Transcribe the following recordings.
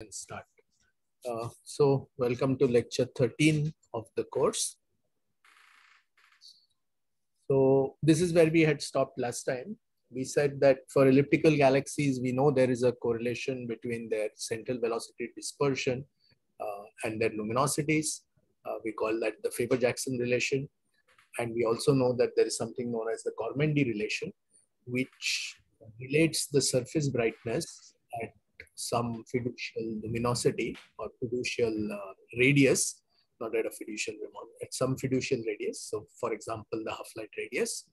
And start. So welcome to lecture 13 of the course. So this is where we had stopped last time. We said that for elliptical galaxies, we know there is a correlation between their central velocity dispersion and their luminosities. We call that the Faber-Jackson relation. And we also know that there is something known as the Cormendy relation, which relates the surface brightness at some fiducial luminosity or fiducial radius, not at a fiducial amount, at some fiducial radius. So for example, the half-light radius.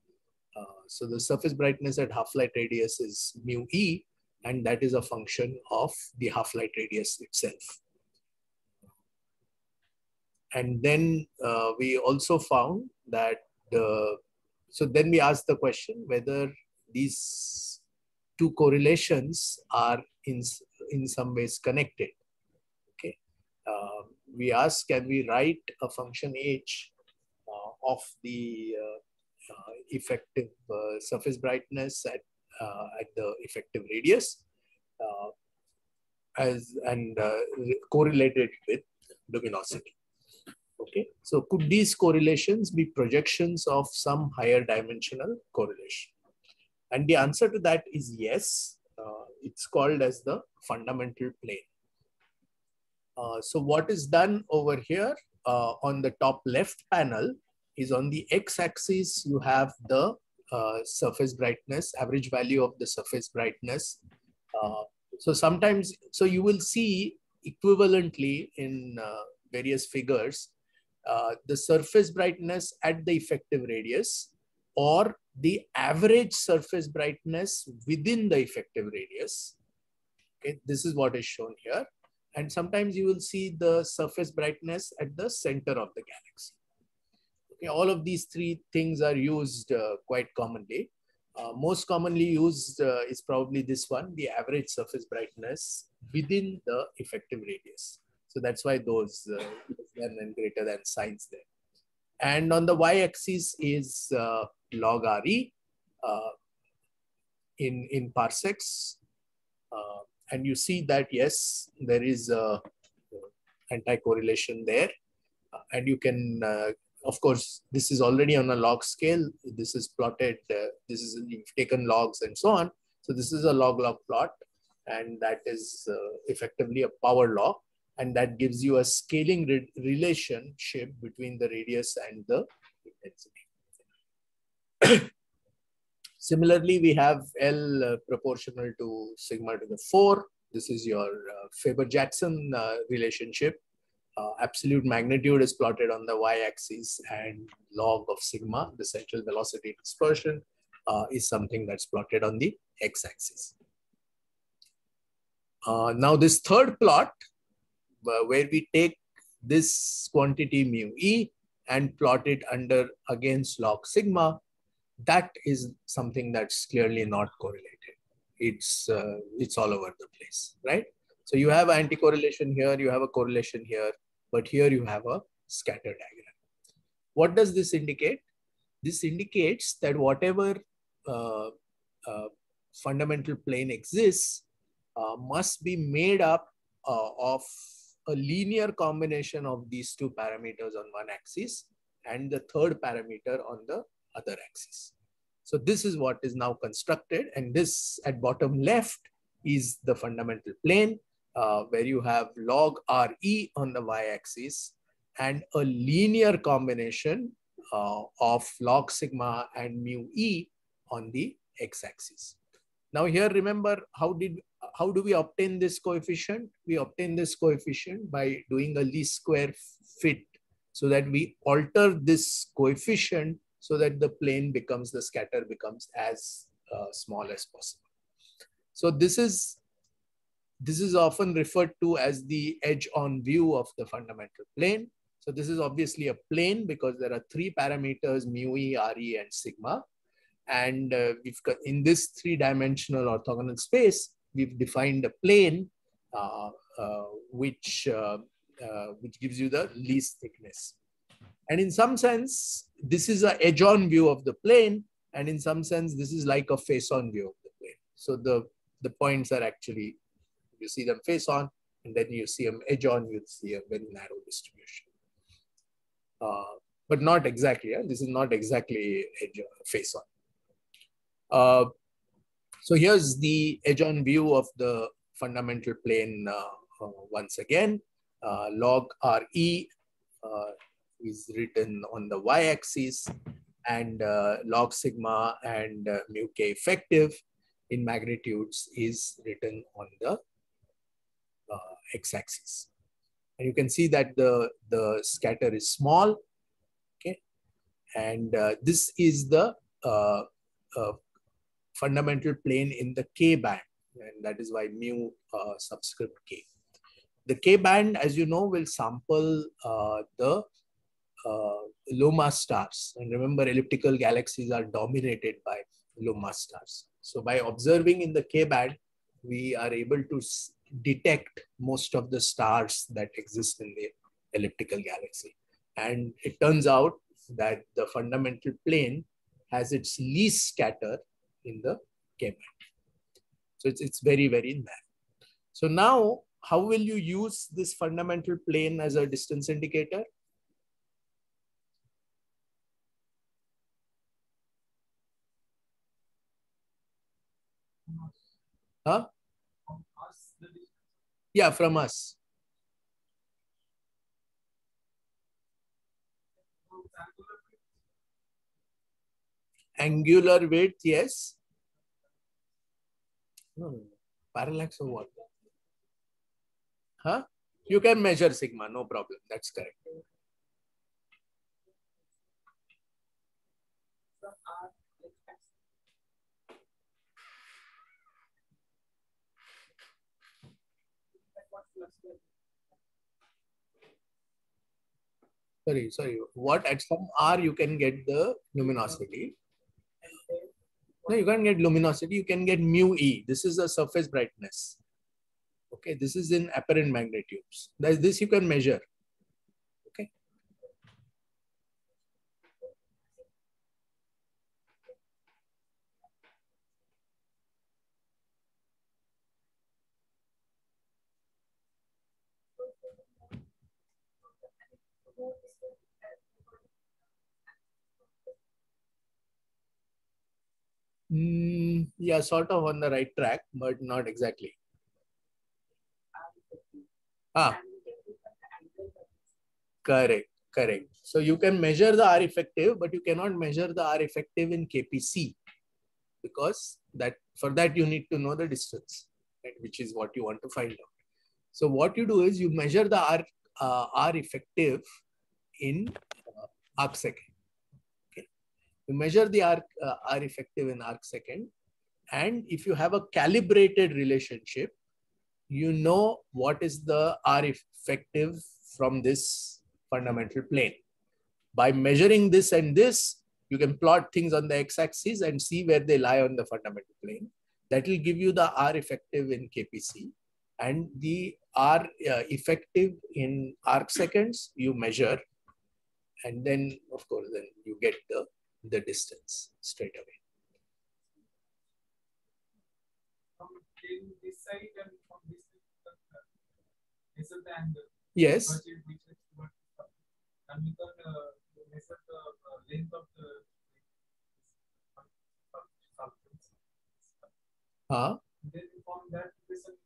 So the surface brightness at half-light radius is mu e, and that is a function of the half-light radius itself. And then we also found that so then we asked the question whether these two correlations are in some ways connected. Okay, we asked, can we write a function h of the effective surface brightness at the effective radius correlated with luminosity. Okay, so could these correlations be projections of some higher dimensional correlation? And the answer to that is yes. It's called as the fundamental plane. So what is done over here on the top left panel is on the x-axis, you have the surface brightness, average value of the surface brightness. So sometimes, so you will see equivalently in various figures, the surface brightness at the effective radius or the average surface brightness within the effective radius. Okay, this is what is shown here. And sometimes you will see the surface brightness at the center of the galaxy. Okay, all of these three things are used quite commonly. Most commonly used is probably this one, the average surface brightness within the effective radius. So that's why those less than and greater than signs there. And on the y-axis is log RE in parsecs. And you see that, yes, there is a anti-correlation there. And you can, of course, this is already on a log scale. This is plotted, you've taken logs and so on. So this is a log-log plot. And that is effectively a power law. And that gives you a scaling relationship between the radius and the intensity. Similarly, we have L proportional to sigma to the 4. This is your Faber-Jackson relationship. Absolute magnitude is plotted on the y-axis, and log of sigma, the central velocity dispersion, is something that's plotted on the x-axis. Now this third plot, where we take this quantity mu e and plot it against log sigma, that is something that's clearly not correlated. It's all over the place, right? So you have anti-correlation here, you have a correlation here, but here you have a scatter diagram. What does this indicate? This indicates that whatever fundamental plane exists must be made up of a linear combination of these two parameters on one axis and the third parameter on the other axis. So this is what is now constructed, and this at bottom left is the fundamental plane where you have log RE on the y-axis and a linear combination of log sigma and mu e on the x-axis. Now here, remember, how do we obtain this coefficient? We obtain this coefficient by doing a least square fit, so that we alter this coefficient so that the plane becomes, the scatter becomes as small as possible. So this is often referred to as the edge-on view of the fundamental plane. So this is obviously a plane because there are three parameters, mu e, re, and sigma. And we've got, in this three-dimensional orthogonal space, we've defined a plane which gives you the least thickness. And in some sense, this is an edge-on view of the plane, and in some sense, this is like a face-on view of the plane. So the points are actually, you see them face-on, And then you see an edge on, you see a very narrow distribution. But not exactly. This is not exactly edge face on. So here's the edge on view of the fundamental plane once again. Log RE is written on the y-axis, and log sigma and mu k effective in magnitudes is written on the x-axis. And you can see that the scatter is small, okay? And this is the fundamental plane in the K band, and that is why mu subscript K. The K band, as you know, will sample the Loma stars. And remember, elliptical galaxies are dominated by Loma stars. So by observing in the K band, we are able to detect most of the stars that exist in the elliptical galaxy. And it turns out that the fundamental plane has its least scatter in the K band. So it's very, very narrow. So now, how will you use this fundamental plane as a distance indicator? Huh? Yeah, from us. Angular width, yes. No. Parallax of what? Huh? You can measure sigma, no problem. That's correct. Sorry. What at some R you can get the luminosity? No, you can't get luminosity. You can get mu E. This is the surface brightness. Okay, this is in apparent magnitudes. This you can measure. Okay. Yeah, sort of on the right track, but not exactly. Correct. So you can measure the R effective, but you cannot measure the R effective in KPC, because for that you need to know the distance, right, which is what you want to find out. So what you do is you measure the R effective in arc second. Okay, you measure the R effective in arc second, and if you have a calibrated relationship, you know what is the R effective from this fundamental plane. By measuring this and this, you can plot things on the x-axis and see where they lie on the fundamental plane. That will give you the R effective in KPC, and the R effective in arc seconds you measure, and then of course then you get the distance straight away. From this side and from this side, is the angle. Yes. And we can measure the length of the substance. Then from that distance,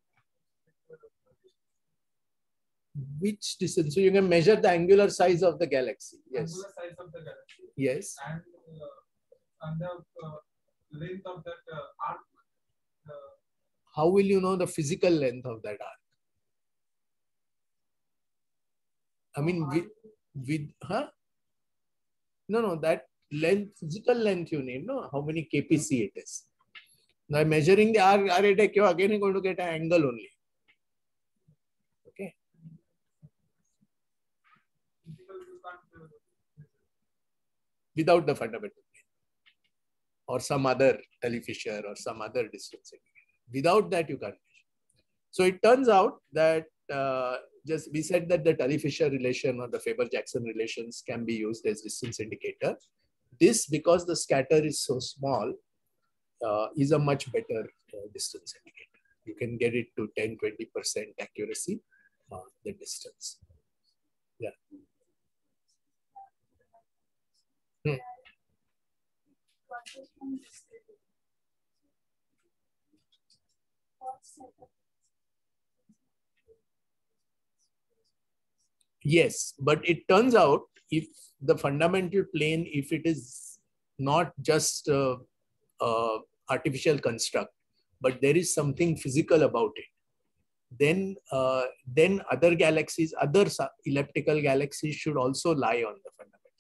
which distance? So you can measure the angular size of the galaxy. Yes. Angular size of the galaxy. Yes. And the length of that arc. How will you know the physical length of that arc? I mean, No, that length, physical length you need, no? How many KPC it is. Now measuring the arc, you're again going to get an angle only. Okay. Without the fundamental plane, or some other Tully-Fisher or some other distance. Without that, you can't measure. So it turns out that we said that the Tully-Fisher relation or the Faber-Jackson relations can be used as distance indicator. This, because the scatter is so small, is a much better distance indicator. You can get it to 10–20% accuracy the distance. Yeah. Hmm. Yes, but it turns out if the fundamental plane, if it is not just artificial construct, but there is something physical about it, then other galaxies, other elliptical galaxies should also lie on the fundamental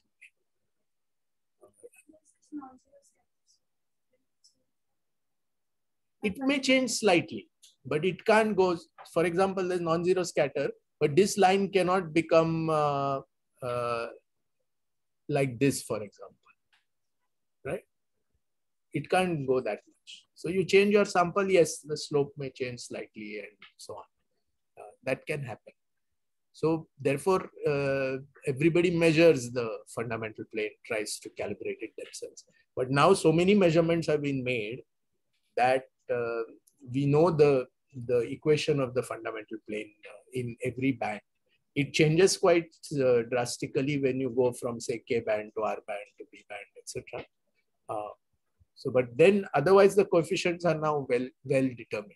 plane. It may change slightly, but it can't go. For example, there's non-zero scatter, but this line cannot become like this, for example, right? It can't go that much. So you change your sample, yes, the slope may change slightly and so on. That can happen. So therefore, everybody measures the fundamental plane, tries to calibrate it themselves. But now so many measurements have been made that we know the equation of the fundamental plane in every band. It changes quite drastically when you go from, say, K band to R band to B band, etc. So, but then otherwise the coefficients are now well determined.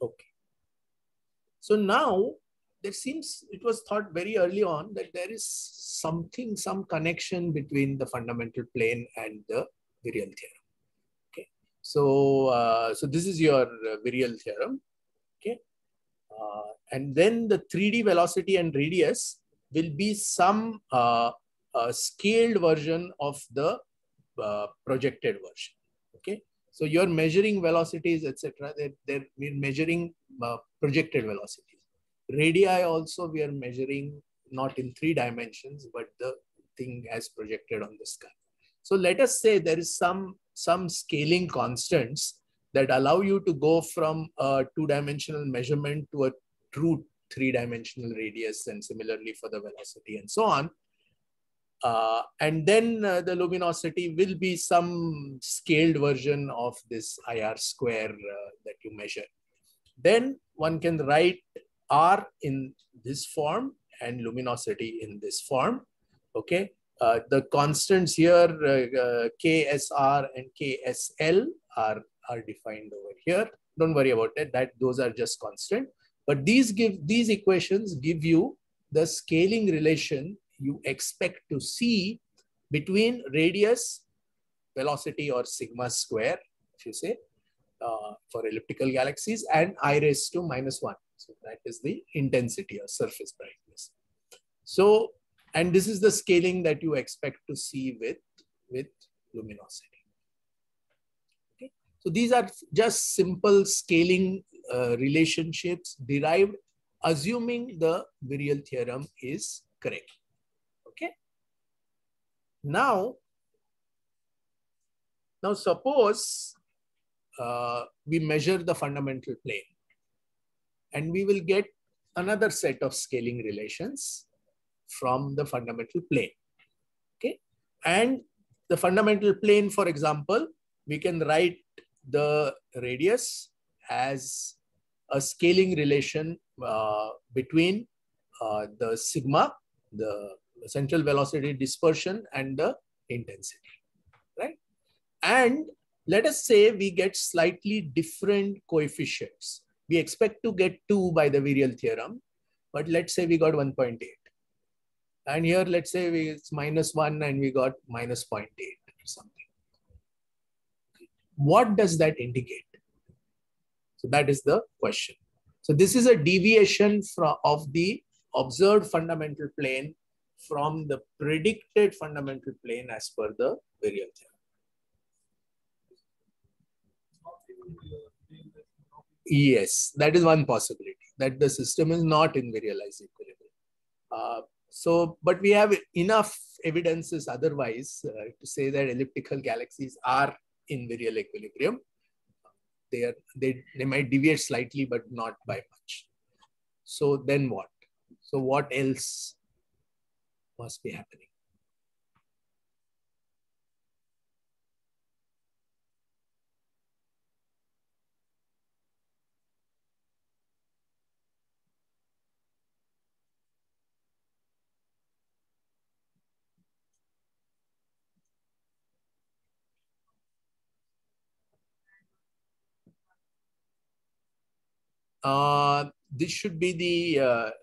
Okay. So now there seems, it was thought very early on that there is something, some connection between the fundamental plane and the virial theorem. Okay. So, so this is your virial theorem. Okay. And then the 3D velocity and radius will be some scaled version of the projected version. Okay. So you're measuring velocities, etc. They're measuring projected velocities. Radii also we are measuring not in 3 dimensions, but the thing as projected on the sky. So let us say there is some scaling constants that allow you to go from a 2-dimensional measurement to a true 3-dimensional radius, and similarly for the velocity and so on. And then the luminosity will be some scaled version of this IR square that you measure. Then one can write R in this form and luminosity in this form. Okay. The constants here, KSR and KSL are defined over here. Don't worry about it. Those are just constant. But these equations give you the scaling relation you expect to see between radius, velocity, or sigma square, if you say, for elliptical galaxies, and I raised to -1. So that is the intensity or surface brightness. So, and this is the scaling that you expect to see with luminosity. Okay. So these are just simple scaling relationships derived assuming the virial theorem is correct. Okay. Now suppose we measure the fundamental plane, and we will get another set of scaling relations from the fundamental plane. Okay. And the fundamental plane, for example, we can write the radius as a scaling relation between the sigma, the central velocity dispersion, and the intensity, right? And let us say we get slightly different coefficients. We expect to get 2 by the virial theorem, but let's say we got 1.8. And here, let's say it's -1 and we got -0.8 or something. What does that indicate? So that is the question. So this is a deviation of the observed fundamental plane from the predicted fundamental plane as per the virial theorem. Yes, that is one possibility, that the system is not in virialized equilibrium. But we have enough evidences otherwise to say that elliptical galaxies are in virial equilibrium. They might deviate slightly, but not by much. So then what? So what else must be happening? This should be the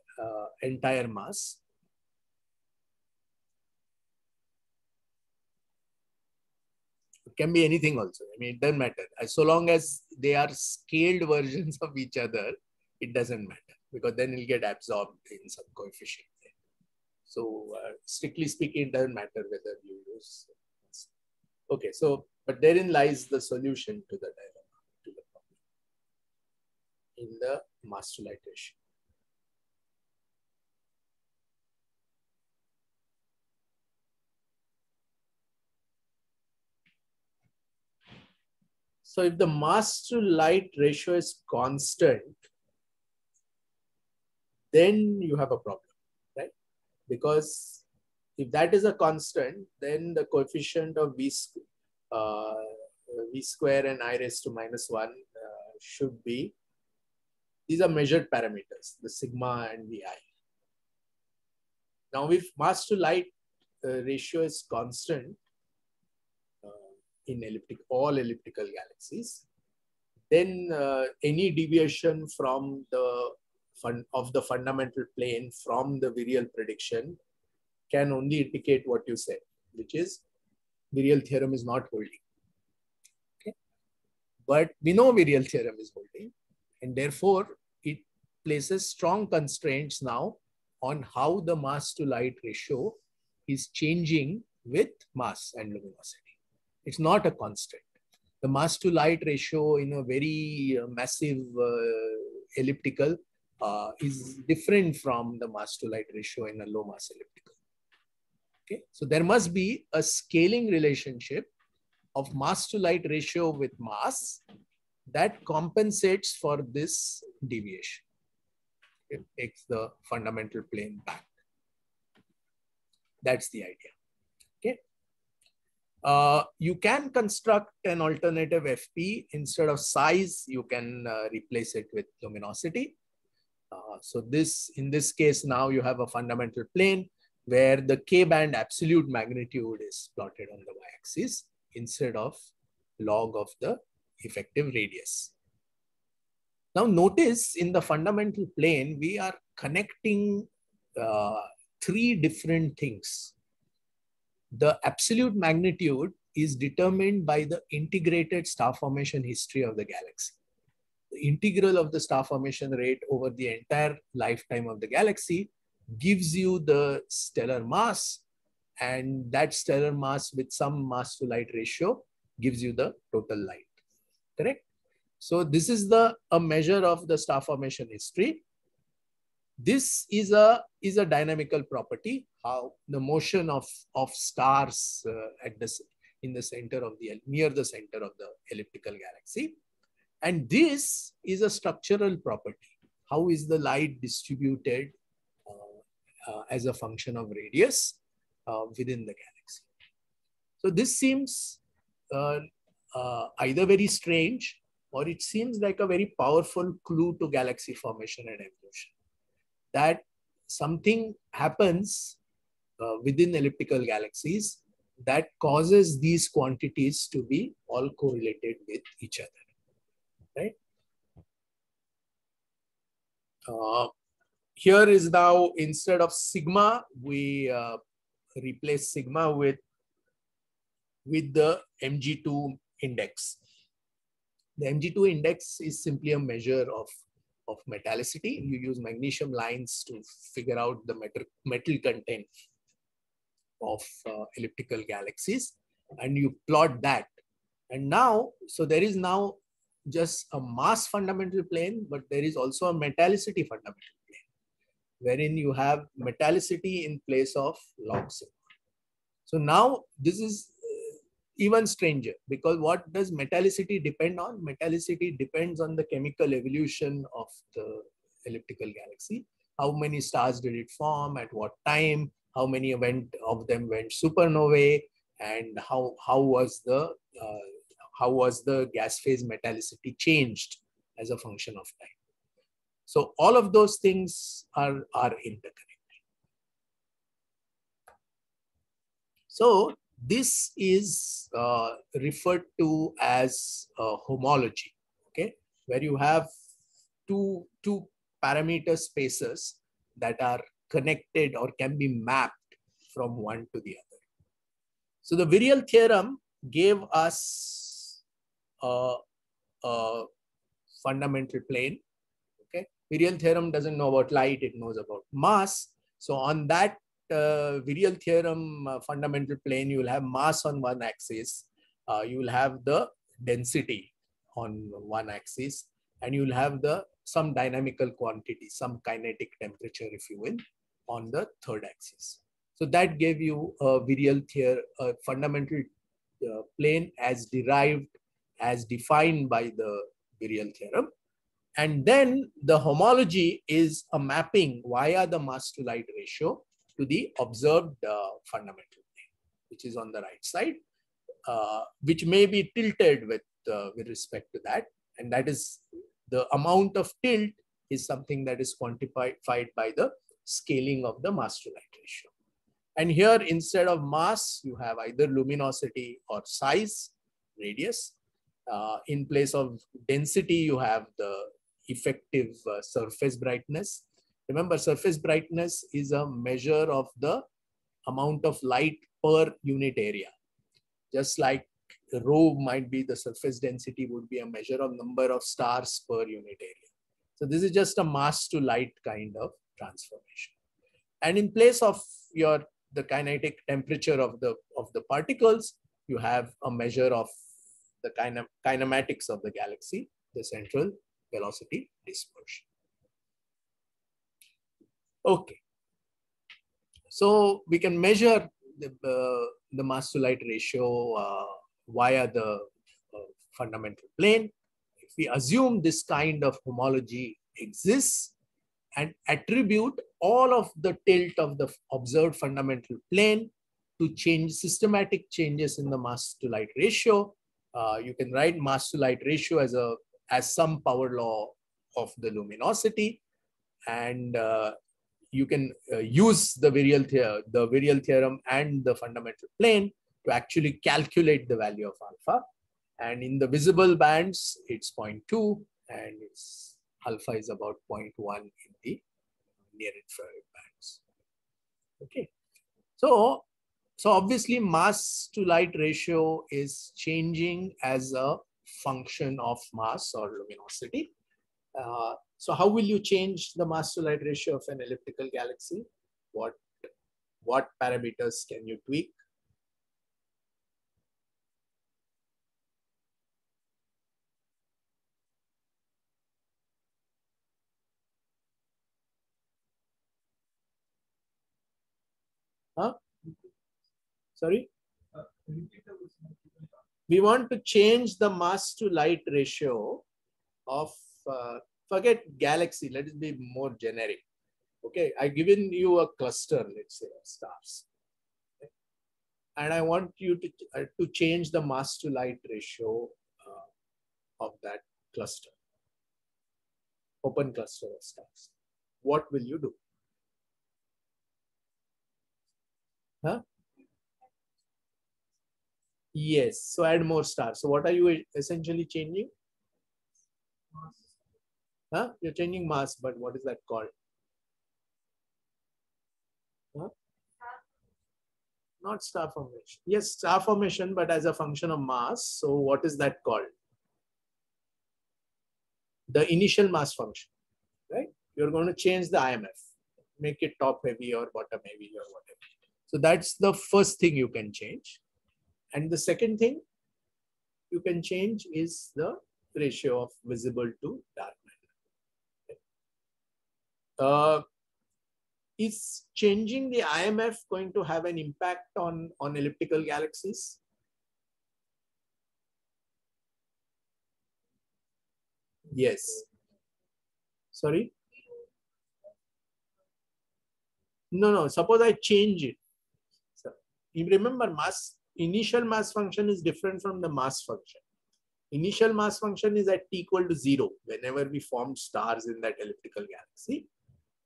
entire mass. It can be anything also. I mean, it doesn't matter. So long as they are scaled versions of each other, it doesn't matter, because then it'll get absorbed in some coefficient there. So strictly speaking, it doesn't matter whether you use. Okay, so but therein lies the solution to the dilemma, to the problem, in the mass to light ratio. So if the mass to light ratio is constant, then you have a problem, right? Because if that is a constant, then the coefficient of v square and I raised to -1 should be, these are measured parameters, the sigma and the I. Now, if mass to light ratio is constant in all elliptical galaxies, then any deviation from the fundamental plane from the virial prediction can only indicate what you said, which is virial theorem is not holding. Okay? But we know virial theorem is holding, and therefore it places strong constraints now on how the mass to light ratio is changing with mass and luminosity. It's not a constant. The mass to light ratio in a very massive elliptical is different from the mass to light ratio in a low mass elliptical. Okay, so there must be a scaling relationship of mass to light ratio with mass that compensates for this deviation. It takes the fundamental plane back. That's the idea. Okay. You can construct an alternative FP. Instead of size, you can replace it with luminosity. So in this case, now you have a fundamental plane where the K-band absolute magnitude is plotted on the y-axis instead of log of the effective radius. Now notice in the fundamental plane, we are connecting three different things. The absolute magnitude is determined by the integrated star formation history of the galaxy. The integral of the star formation rate over the entire lifetime of the galaxy gives you the stellar mass, and that stellar mass with some mass to light ratio gives you the total light. Correct? So this is a measure of the star formation history. This is a dynamical property, how the motion of stars in the center of near the center of the elliptical galaxy. And this is a structural property. How is the light distributed as a function of radius within the galaxy? So this seems either very strange, or it seems like a very powerful clue to galaxy formation and evolution. That something happens within elliptical galaxies that causes these quantities to be all correlated with each other. Right? Here is now, instead of sigma, we replace sigma with the Mg2 index. The Mg2 index is simply a measure of metallicity. You use magnesium lines to figure out the metal content of elliptical galaxies, and you plot that. And now, so there is now just a mass fundamental plane, but there is also a metallicity fundamental plane, wherein you have metallicity in place of log sigma. So now this is even stranger, because what does metallicity depend on? Metallicity depends on the chemical evolution of the elliptical galaxy. How many stars did it form, at what time, how many of them went supernovae, and how was the gas phase metallicity changed as a function of time. So all of those things are interconnected. So this is referred to as homology, okay, where you have two parameter spaces that are connected or can be mapped from one to the other. So the virial theorem gave us a fundamental plane. Okay, virial theorem doesn't know about light; it knows about mass. So on that virial theorem fundamental plane, you will have mass on one axis, you will have the density on one axis, and you will have some dynamical quantity, some kinetic temperature, if you will, on the third axis. So that gave you a virial theorem, a fundamental plane as derived, as defined by the virial theorem. And then the homology is a mapping via the mass to light ratio to the observed fundamental plane, which is on the right side, which may be tilted with respect to that. And that is the amount of tilt is something that is quantified by the scaling of the mass to light ratio. And here, instead of mass, you have either luminosity or size, radius. In place of density, you have the effective surface brightness. Remember, surface brightness is a measure of the amount of light per unit area. Just like rho might be the surface density would be a measure of number of stars per unit area. So this is just a mass to light kind of transformation. And in place of the kinetic temperature of the particles, you have a measure of the kinematics of the galaxy, the central velocity dispersion. Okay, so we can measure the mass to light ratio via the fundamental plane. If we assume this kind of homology exists and attribute all of the tilt of the observed fundamental plane to change systematic changes in the mass to light ratio, you can write mass to light ratio as some power law of the luminosity, and you can use the virial theorem and the fundamental plane to actually calculate the value of alpha. And in the visible bands, it's 0.2, and its alpha is about 0.1 in the near infrared bands. Okay, so obviously mass to light ratio is changing as a function of mass or luminosity. So how will you change the mass to light ratio of an elliptical galaxy? What parameters can you tweak? Huh? Sorry? We want to change the mass to light ratio of, forget galaxy, let it be more generic. Okay, I've given you a cluster, let's say, of stars. Okay. And I want you to change the mass to light ratio of that cluster, open cluster of stars. What will you do? Huh? Yes, so add more stars. So what are you essentially changing? Huh? You're changing mass, but what is that called? Huh? Not star formation. Yes, star formation, but as a function of mass. So what is that called? The initial mass function, right? You're going to change the IMF, make it top heavy or bottom heavy or whatever. So that's the first thing you can change. And the second thing you can change is the ratio of visible to dark matter. Is changing the IMF going to have an impact on elliptical galaxies? Yes. Sorry? No. Suppose I change it. So, you remember initial mass function is different from the mass function. Initial mass function is at t equal to 0. Whenever we form stars in that elliptical galaxy,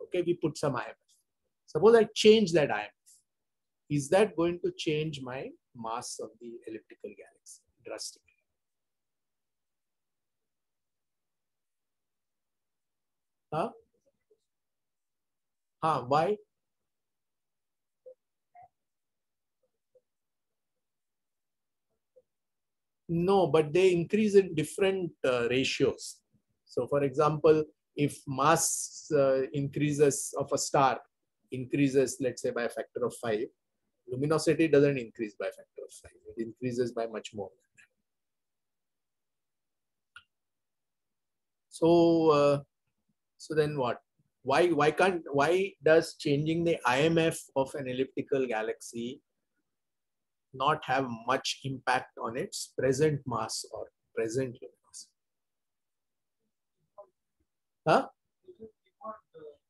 okay, we put some IMF. Suppose I change that IMF. Is that going to change my mass of the elliptical galaxy drastically? Huh? Huh? Why? No, but they increase in different ratios. So for example, if mass increases of a star increases, let's say by a factor of 5, luminosity doesn't increase by a factor of 5. It increases by much more. So, so then what? Why does changing the IMF of an elliptical galaxy not have much impact on its present mass or present luminosity?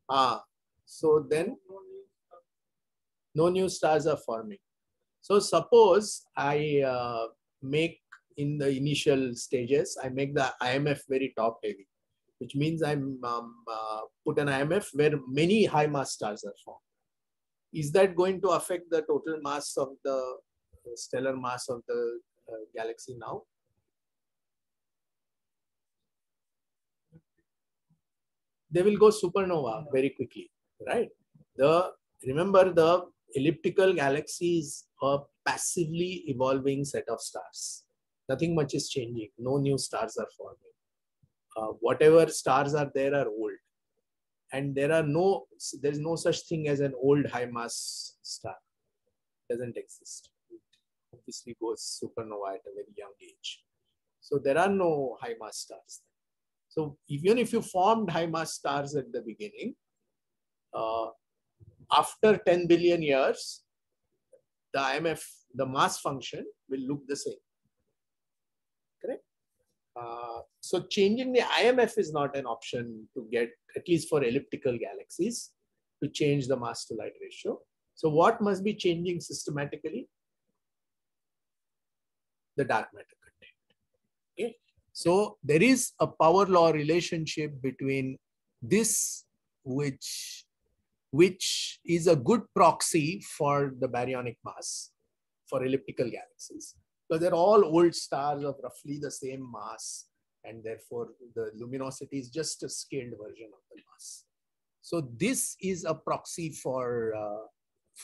Huh? So then no new stars are forming. So suppose I make in the initial stages, I make the IMF very top heavy, which means I put an IMF where many high mass stars are formed. Is that going to affect the total mass of the stellar mass of the galaxy now? They will go supernova very quickly, right? Remember, the elliptical galaxy is a passively evolving set of stars. Nothing much is changing. No new stars are forming. Whatever stars are there are old, and there's no such thing as an old high mass star. It doesn't exist. It obviously goes supernova at a very young age. So there are no high mass stars. So even if you formed high mass stars at the beginning, after 10 billion years, the IMF, the mass function will look the same. Correct? So changing the IMF is not an option to get, at least for elliptical galaxies, to change the mass to light ratio. So what must be changing systematically? The dark matter content. Okay. So there is a power law relationship between this, which is a good proxy for the baryonic mass for elliptical galaxies. So they're all old stars of roughly the same mass, and therefore the luminosity is just a scaled version of the mass. So this is a proxy for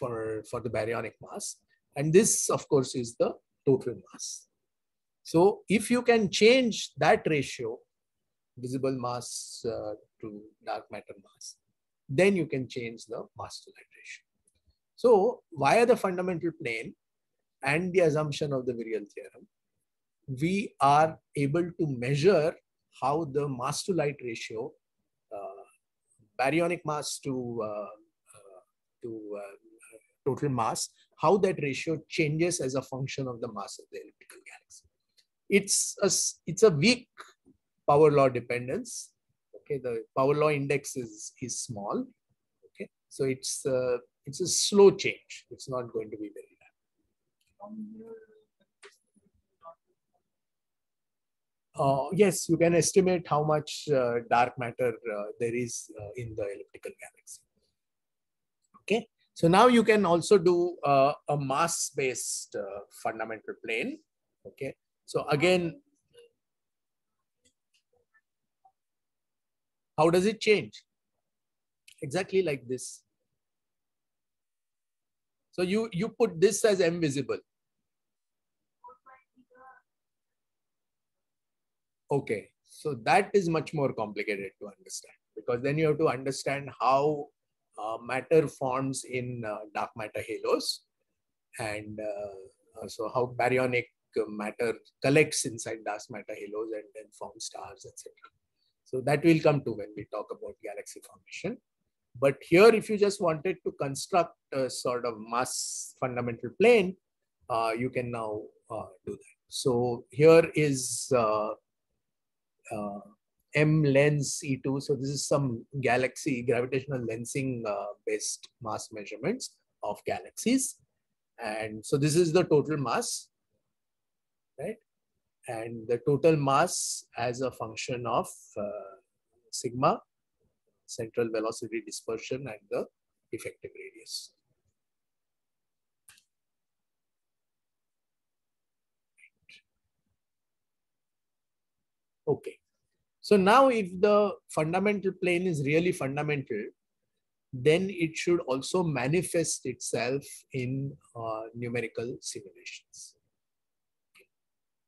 the baryonic mass, and this, of course, is the total mass. So if you can change that ratio, visible mass to dark matter mass, then you can change the mass to light ratio. So via the fundamental plane and the assumption of the Virial theorem, we are able to measure how the mass to light ratio, baryonic mass to total mass, how that ratio changes as a function of the mass of the elliptical galaxy. It's a weak power law dependence. Okay, the power law index is small. Okay, so it's a slow change. It's not going to be very rapid. Yes, you can estimate how much dark matter there is in the elliptical galaxy. Okay, so now you can also do a mass-based fundamental plane. Okay, so again, how does it change? Exactly like this. So you put this as m visible. Okay, so that is much more complicated to understand, because then you have to understand how matter forms in dark matter halos, and so how baryonic matter collects inside dark matter halos and then forms stars, etc. So that will come to when we talk about galaxy formation. But here, if you just wanted to construct a sort of mass fundamental plane, you can now do that. So here is M lens E2. So this is some galaxy gravitational lensing based mass measurements of galaxies. And so this is the total mass, right? And the total mass as a function of sigma, central velocity dispersion, and the effective radius. Okay. So now if the fundamental plane is really fundamental, then it should also manifest itself in numerical simulations.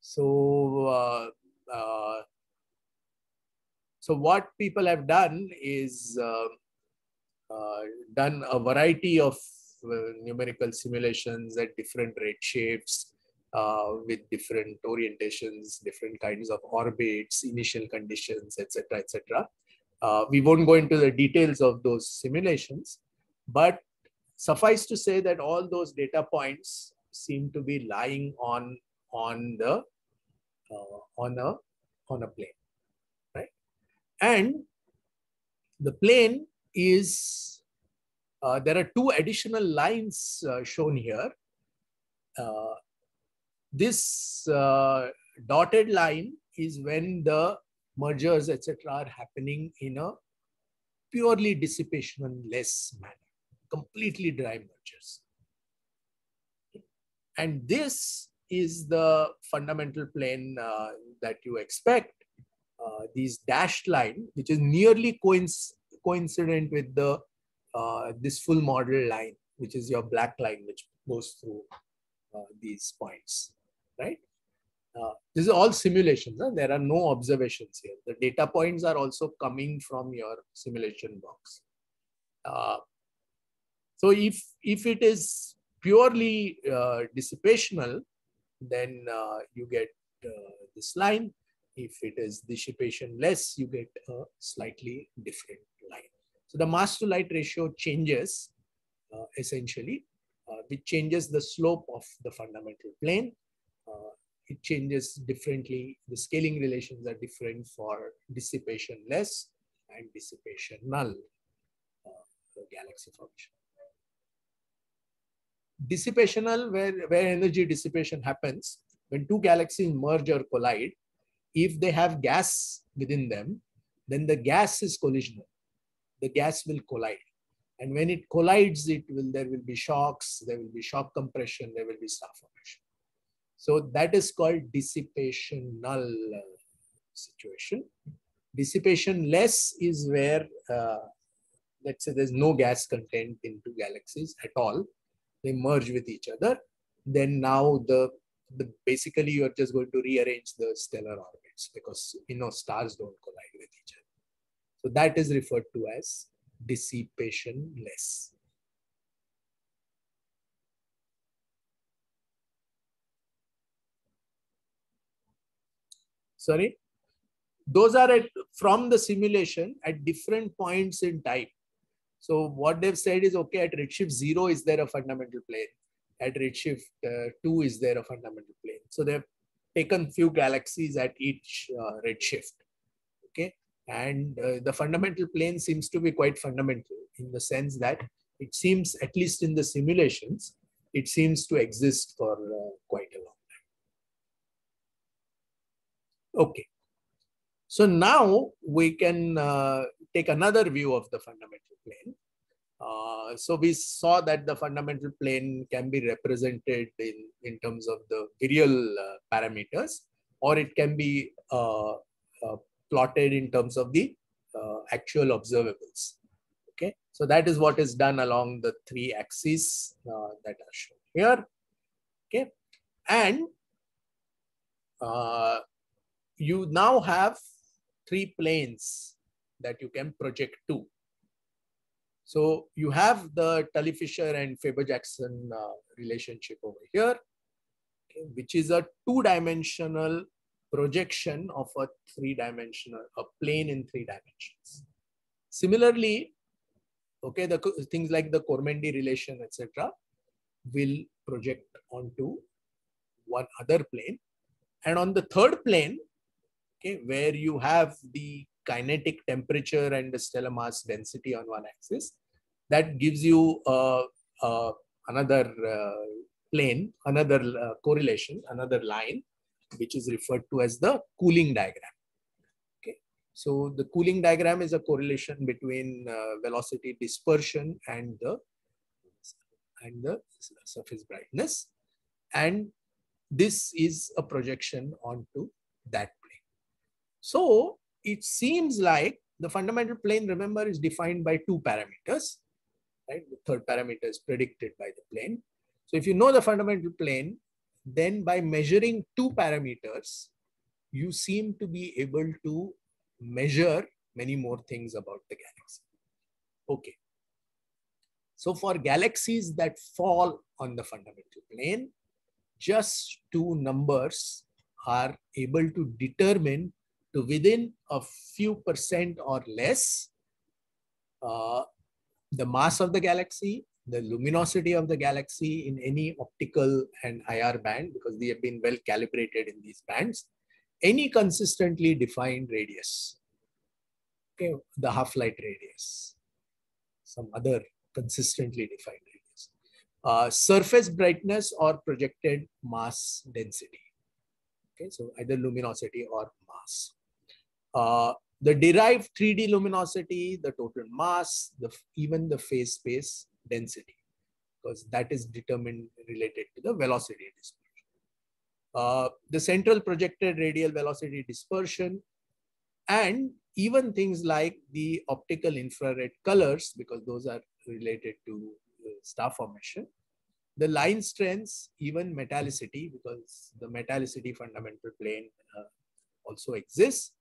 So, so what people have done is done a variety of numerical simulations at different redshifts with different orientations, different kinds of orbits, initial conditions, etc., etc. We won't go into the details of those simulations, but suffice to say that all those data points seem to be lying on a plane, right? And the plane is there are two additional lines shown here. This dotted line is when the mergers, etc., are happening in a purely dissipation-less manner, completely dry mergers. And this is the fundamental plane that you expect. These dashed line, which is nearly coincident with the this full model line, which is your black line, which goes through these points, right? This is all simulations. Huh? There are no observations here. The data points are also coming from your simulation box. So if it is purely dissipational, then you get this line. If it is dissipation less, you get a slightly different line. So the mass to light ratio changes essentially, which changes the slope of the fundamental plane. It changes differently. The scaling relations are different for dissipation less and dissipation null, the galaxy formation. Dissipational, where energy dissipation happens, when two galaxies merge or collide, if they have gas within them, then the gas is collisional. The gas will collide. And when it collides, there will be shocks, there will be shock compression, there will be star formation. So that is called dissipational situation. Dissipation less is where, let's say there's no gas content in two galaxies at all. They merge with each other. Then now basically you're just going to rearrange the stellar orbits because stars don't collide with each other. So that is referred to as dissipation less. Sorry, those are from the simulation at different points in time. So what they've said is, okay, at redshift 0 is there a fundamental plane? At redshift 2 is there a fundamental plane? So they've taken few galaxies at each redshift. Okay, and the fundamental plane seems to be quite fundamental in the sense that it seems, at least in the simulations, it seems to exist for quite a long time. Okay, so now we can take another view of the fundamental plane. So we saw that the fundamental plane can be represented in terms of the virial parameters, or it can be plotted in terms of the actual observables. Okay, so that is what is done along the three axes that are shown here. Okay, and you now have three planes that you can project to. So you have the Tully-Fisher and Faber-Jackson relationship over here, okay, which is a two-dimensional projection of a plane in 3 dimensions. Similarly, okay, the things like the Kormendy relation, etc., will project onto one other plane. And on the third plane, okay, where you have the kinetic temperature and the stellar mass density on one axis, that gives you another plane, another correlation, another line, which is referred to as the cooling diagram. Okay, so the cooling diagram is a correlation between velocity dispersion and the surface brightness, and this is a projection onto that plane. So it seems like the fundamental plane, remember, is defined by two parameters, right? The third parameter is predicted by the plane. So if you know the fundamental plane, then by measuring two parameters, you seem to be able to measure many more things about the galaxy. Okay. So for galaxies that fall on the fundamental plane, just two numbers are able to determine to within a few percent or less the mass of the galaxy, the luminosity of the galaxy in any optical and IR band, because they have been well calibrated in these bands, any consistently defined radius, okay, the half-light radius, some other consistently defined radius, surface brightness or projected mass density. Okay, so either luminosity or mass. The derived 3D luminosity, the total mass, even the phase space density, because that is determined related to the velocity dispersion. The central projected radial velocity dispersion, and even things like the optical infrared colors, because those are related to star formation. The line strengths, even metallicity, because the metallicity fundamental plane also exists.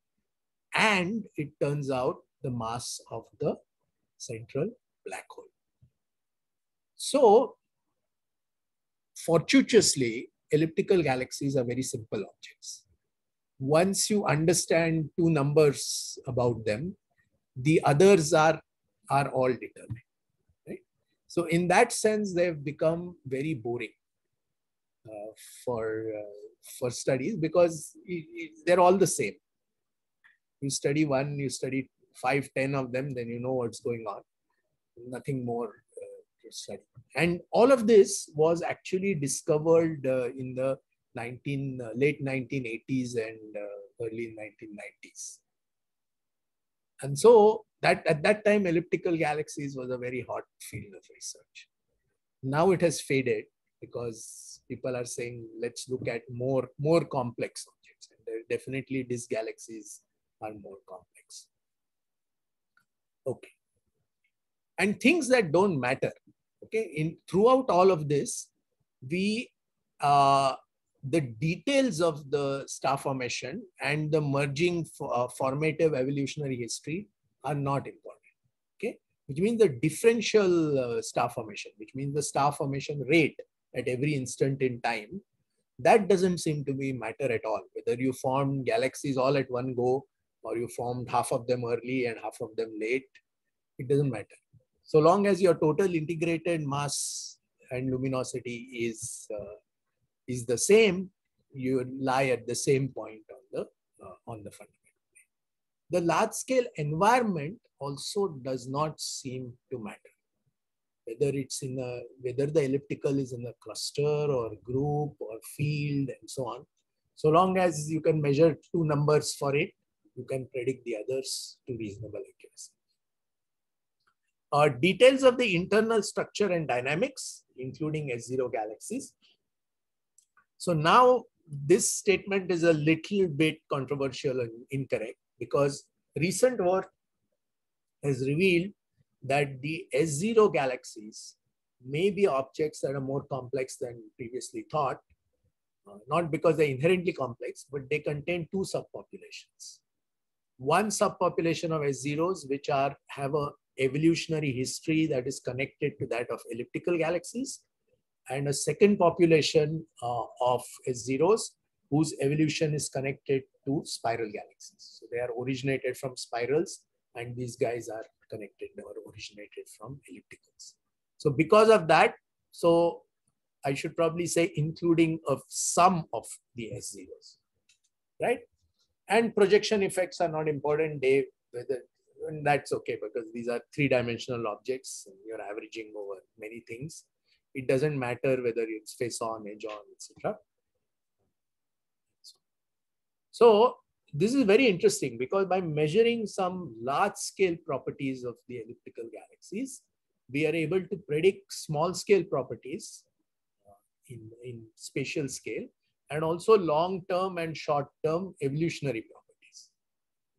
And it turns out the mass of the central black hole. So, fortuitously, elliptical galaxies are very simple objects. Once you understand two numbers about them, the others are all determined. Right? So, in that sense, they've become very boring for studies, because they're all the same. You study one, you study 5, 10 of them, then you know what's going on. Nothing more to study. And all of this was actually discovered in the late 1980s and early 1990s. And so at that time, elliptical galaxies was a very hot field of research. Now it has faded because people are saying, let's look at more complex objects. And definitely these galaxies are more complex. Okay. And things that don't matter. Okay. Throughout all of this, the details of the star formation and the merging formative evolutionary history are not important. Okay. Which means the differential star formation, which means the star formation rate at every instant in time, that doesn't seem to be matter at all. Whether you formed galaxies all at one go, or you formed half of them early and half of them late, it doesn't matter. So long as your total integrated mass and luminosity is the same, you lie at the same point on the fundamental plane. The large scale environment also does not seem to matter. Whether the elliptical is in a cluster or group or field and so on. So long as you can measure two numbers for it, you can predict the others to reasonable accuracy. Details of the internal structure and dynamics, including S0 galaxies. So now this statement is a little bit controversial and incorrect, because recent work has revealed that the S0 galaxies may be objects that are more complex than previously thought, not because they're inherently complex, but they contain two subpopulations. One subpopulation of S0s, which have a evolutionary history that is connected to that of elliptical galaxies, and a second population of S0s whose evolution is connected to spiral galaxies. So they are originated from spirals, and these guys are connected or originated from ellipticals. So because of that, so I should probably say including of some of the S0s, right? And projection effects are not important. And that's okay, because these are three-dimensional objects and you're averaging over many things. It doesn't matter whether it's face on, edge on, etc. So this is very interesting, because by measuring some large-scale properties of the elliptical galaxies, we are able to predict small-scale properties in spatial scale, and also long-term and short-term evolutionary properties.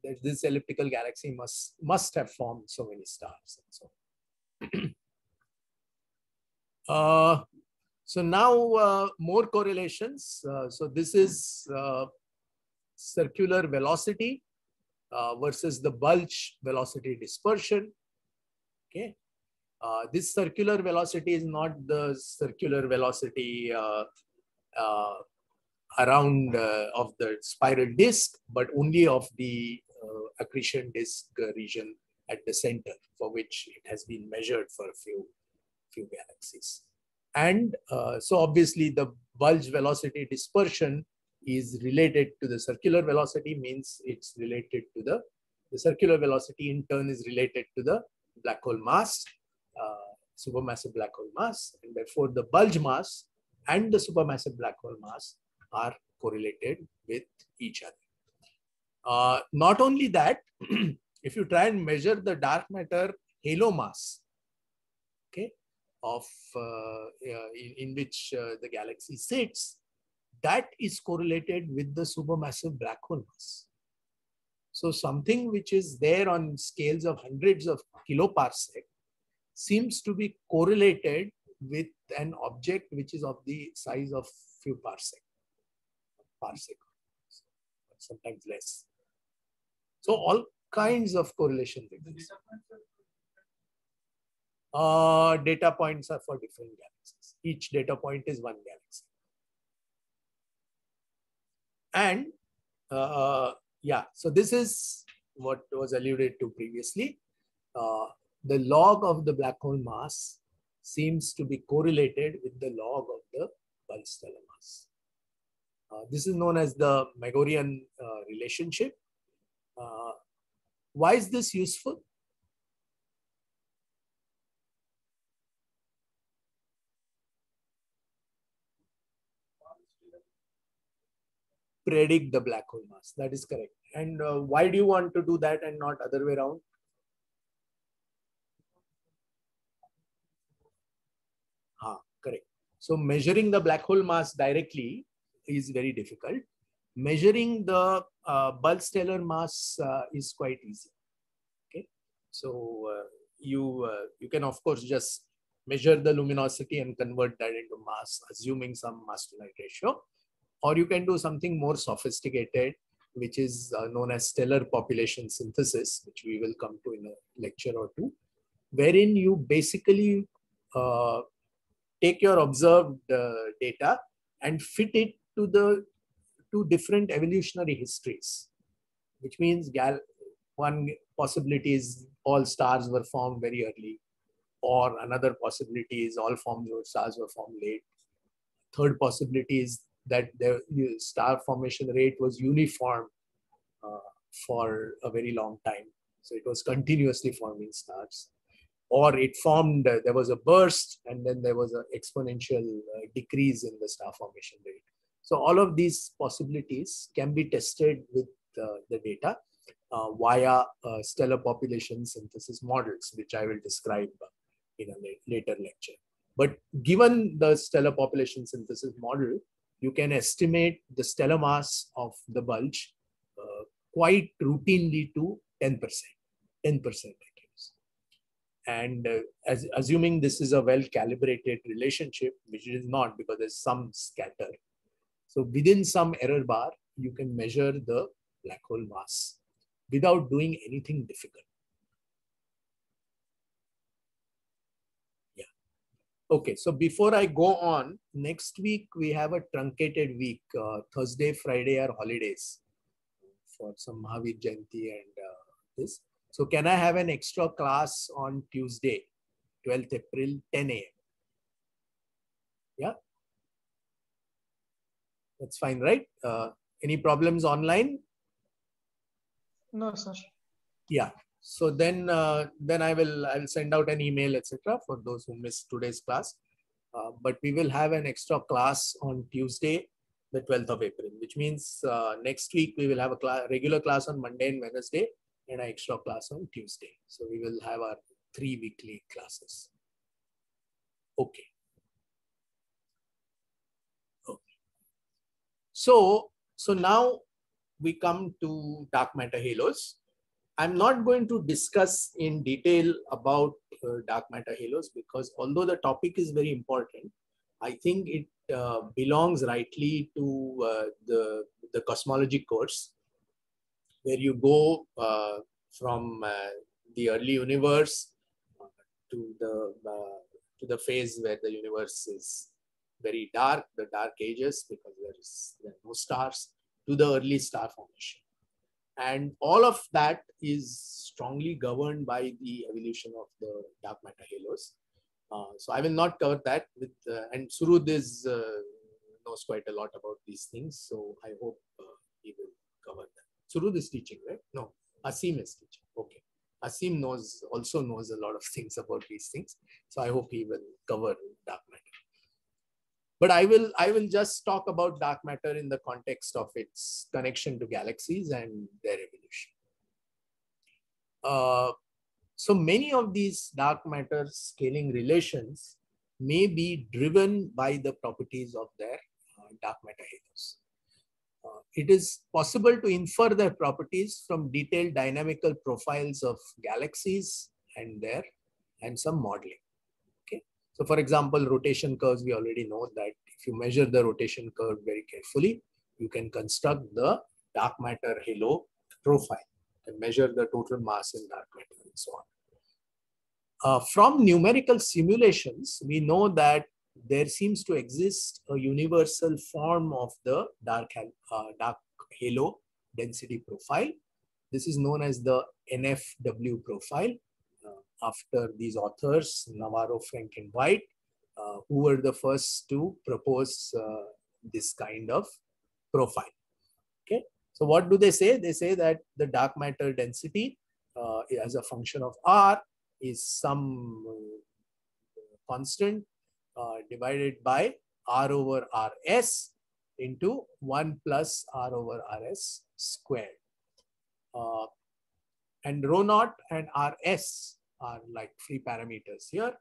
that this elliptical galaxy must have formed so many stars and so on. So now more correlations. So this is circular velocity versus the bulge velocity dispersion. Okay. This circular velocity is not the circular velocity around of the spiral disk, but only of the accretion disk region at the center, for which it has been measured for a few galaxies. And so obviously the bulge velocity dispersion is related to the circular velocity, means it's related to the circular velocity in turn is related to the black hole mass, supermassive black hole mass, and therefore the bulge mass and the supermassive black hole mass are correlated with each other. Not only that, if you try and measure the dark matter halo mass, okay, of in which the galaxy sits, that is correlated with the supermassive black hole mass. So something which is there on scales of hundreds of kiloparsec seems to be correlated with an object which is of the size of few parsec, sometimes less. So all kinds of correlations exist. Data points are for different galaxies. Each data point is one galaxy. And yeah, so this is what was alluded to previously. The log of the black hole mass seems to be correlated with the log of the bulge stellar mass. This is known as the Magorian relationship. Why is this useful? Predict the black hole mass. That is correct. And why do you want to do that and not other way around? Correct. So measuring the black hole mass directly is very difficult. Measuring the bulge stellar mass is quite easy. Okay. So you can of course just measure the luminosity and convert that into mass, assuming some mass to light ratio. Or you can do something more sophisticated, which is known as stellar population synthesis, which we will come to in a lecture or two, wherein you basically take your observed data and fit it to the two different evolutionary histories, which means one possibility is all stars were formed very early, or another possibility is all stars were formed late. Third possibility is that the star formation rate was uniform for a very long time. So it was continuously forming stars. Or it formed, there was a burst, and then there was an exponential decrease in the star formation rate. So all of these possibilities can be tested with the data via stellar population synthesis models, which I will describe in a later lecture. But given the stellar population synthesis model, you can estimate the stellar mass of the bulge quite routinely to 10%, 10% accuracy. And assuming this is a well-calibrated relationship, which it is not because there's some scatter. So within some error bar, you can measure the black hole mass without doing anything difficult. Yeah. Okay, so before I go on, next week we have a truncated week. Thursday, Friday are holidays for some Mahavir Jayanti and this. So can I have an extra class on Tuesday, 12th April, 10 a.m.? Yeah? That's fine, right? Any problems online? No, sir. Yeah. So then I will send out an email, etc. for those who missed today's class. But we will have an extra class on Tuesday, the 12th of April, which means next week we will have a regular class on Monday and Wednesday, and an extra class on Tuesday. So we will have our 3 weekly classes. Okay. Okay. So now we come to dark matter halos. I'm not going to discuss in detail about dark matter halos because although the topic is very important, I think it belongs rightly to the cosmology course, where you go from the early universe to the phase where the universe is very dark, the dark ages, because there are no stars, to the early star formation. And all of that is strongly governed by the evolution of the dark matter halos. So I will not cover that with, and Surud knows quite a lot about these things. So I hope he will cover that. Surud is teaching, right? No, Asim is teaching. Okay. Asim also knows a lot of things about these things. So I hope he will cover dark matter. But I will just talk about dark matter in the context of its connection to galaxies and their evolution. So many of these dark matter scaling relations may be driven by the properties of their dark matter halos. It is possible to infer their properties from detailed dynamical profiles of galaxies and some modeling. Okay. So for example, rotation curves, we already know that if you measure the rotation curve very carefully, you can construct the dark matter halo profile and measure the total mass in dark matter and so on. From numerical simulations, we know that there seems to exist a universal form of the dark halo density profile. This is known as the NFW profile, after these authors, Navarro, Frank, and White, who were the first to propose this kind of profile. Okay, so what do they say? They say that the dark matter density as a function of R is some constant divided by R over Rs into 1 plus R over Rs squared. And rho naught and Rs are like free parameters here,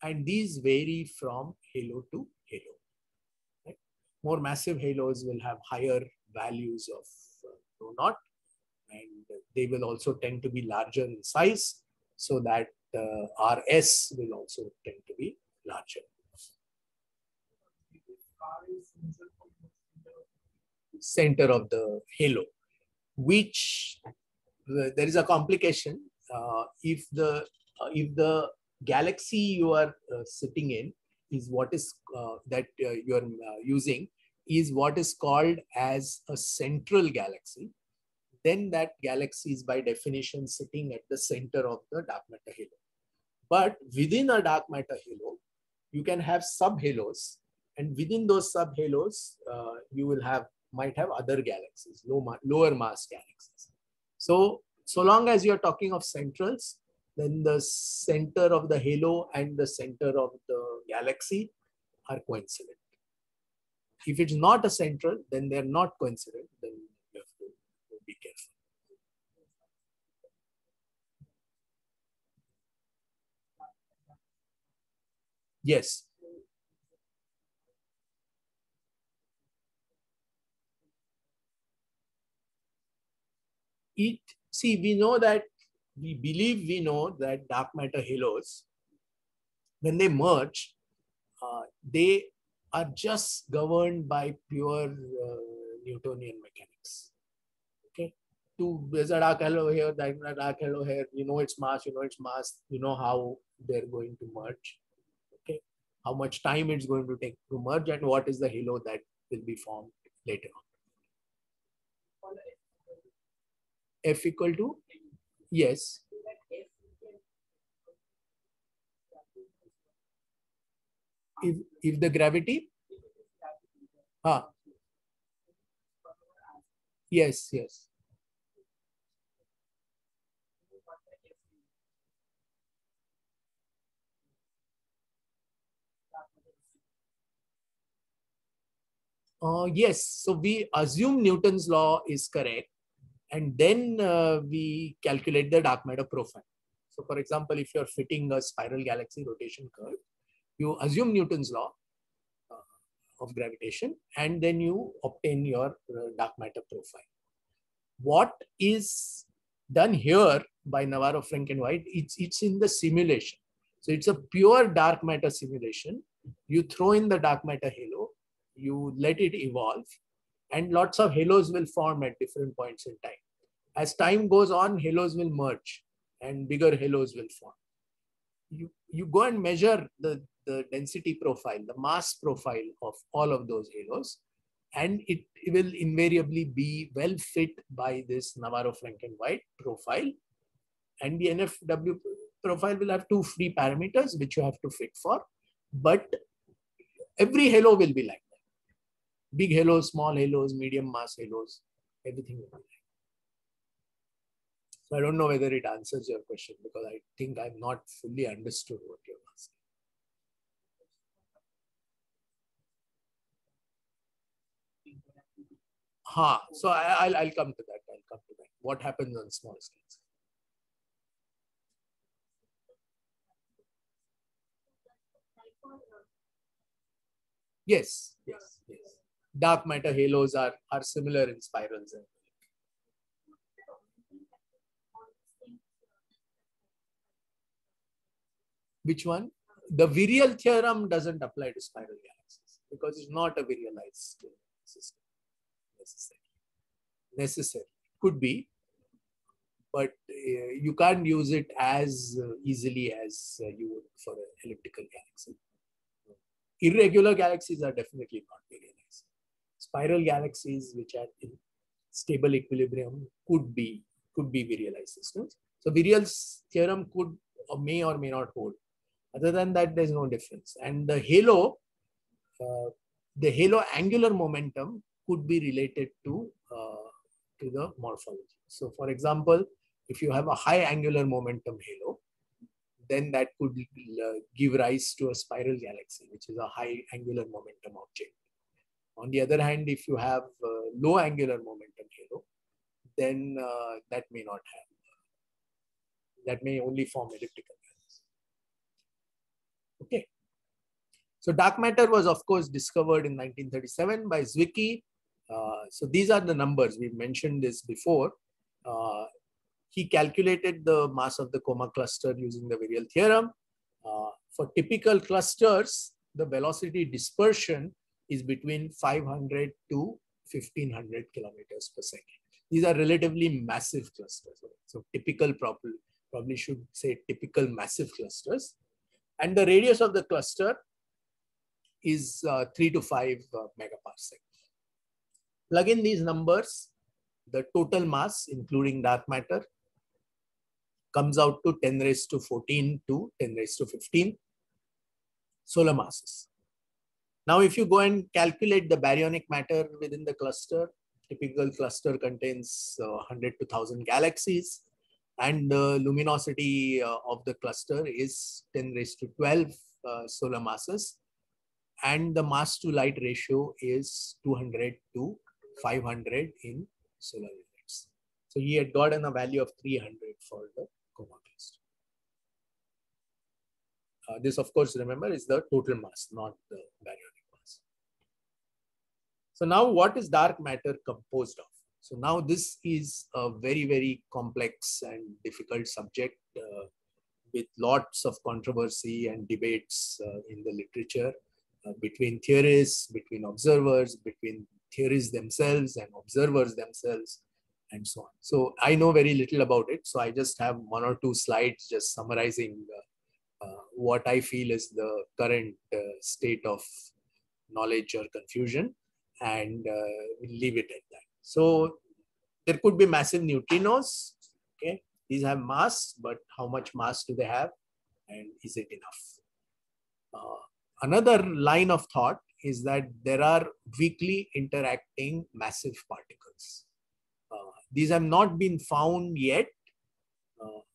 and these vary from halo to halo. Right? More massive halos will have higher values of rho naught, and they will also tend to be larger in size, so that Rs will also tend to be larger. Center of the halo, which there is a complication. If the galaxy you are sitting in is what is that you are using is what is called as a central galaxy, then that galaxy is by definition sitting at the center of the dark matter halo. But within a dark matter halo, you can have subhalos, and within those subhalos, you might have other galaxies, lower mass galaxies. So long as you're talking of centrals, then the center of the halo and the center of the galaxy are coincident. If it's not a central, then they're not coincident. Then you have to be careful. Yes. We know that, we know that dark matter halos, when they merge, they are just governed by pure Newtonian mechanics. Okay, there's a dark halo here, a dark halo here. You know its mass, you know how they're going to merge. Okay, how much time it's going to take to merge, and what is the halo that will be formed later on. F equal to? Yes. If the gravity? Yes. Yes. So we assume Newton's law is correct, and then we calculate the dark matter profile. So for example, if you're fitting a spiral galaxy rotation curve, you assume Newton's law of gravitation, and then you obtain your dark matter profile. What is done here by Navarro-Franken-White, it's in the simulation. So it's a pure dark matter simulation. You throw in the dark matter halo, you let it evolve, and lots of halos will form at different points in time. As time goes on, halos will merge and bigger halos will form. You go and measure the density profile, the mass profile of all of those halos, and it will invariably be well fit by this Navarro-Franken-White profile. And the NFW profile will have two free parameters which you have to fit for, but every halo will be like that. Big halos, small halos, medium mass halos, everything will be like that. So I don't know whether it answers your question, because I think I'm not fully understood what you're asking. So I'll come to that. I'll come to that. What happens on small scales? Yes. Dark matter halos are similar in spirals. Which one? The virial theorem doesn't apply to spiral galaxies because it's not a virialized system necessarily. Could be, but you can't use it as easily as you would for an elliptical galaxy. Irregular galaxies are definitely not virialized. Spiral galaxies, which are in stable equilibrium, could be virialized systems. So virial's theorem could or may not hold. Other than that, there's no difference. And the halo angular momentum could be related to the morphology. So, for example, if you have a high angular momentum halo, then that could give rise to a spiral galaxy, which is a high angular momentum object. On the other hand, if you have low angular momentum halo, then that may not have. That may only form elliptical galaxies. Okay. So dark matter was, of course, discovered in 1937 by Zwicky. So these are the numbers. We've mentioned this before. He calculated the mass of the coma cluster using the virial theorem. For typical clusters, the velocity dispersion is between 500 to 1500 kilometers per second. These are relatively massive clusters. So typical, probably should say typical massive clusters. And the radius of the cluster is 3 to 5 megaparsec. Plug in these numbers, the total mass, including dark matter, comes out to 10 raised to 14 to 10 raised to 15 solar masses. Now, if you go and calculate the baryonic matter within the cluster, typical cluster contains 100 to 1000 galaxies, and the luminosity of the cluster is 10 raised to 12 solar masses, and the mass to light ratio is 200 to 500 in solar units. So he had gotten a value of 300 for the coma cluster. This, of course, remember, is the total mass, not the baryonic mass. So now, what is dark matter composed of? So now this is a very, very complex and difficult subject with lots of controversy and debates in the literature between theorists, between observers, between theories themselves and observers themselves, and so on. So I know very little about it. So I just have 1 or 2 slides just summarizing what I feel is the current state of knowledge or confusion, and we'll leave it at that. So there could be massive neutrinos. Okay, these have mass, but how much mass do they have, and is it enough? Another line of thought is that there are weakly interacting massive particles. These have not been found yet.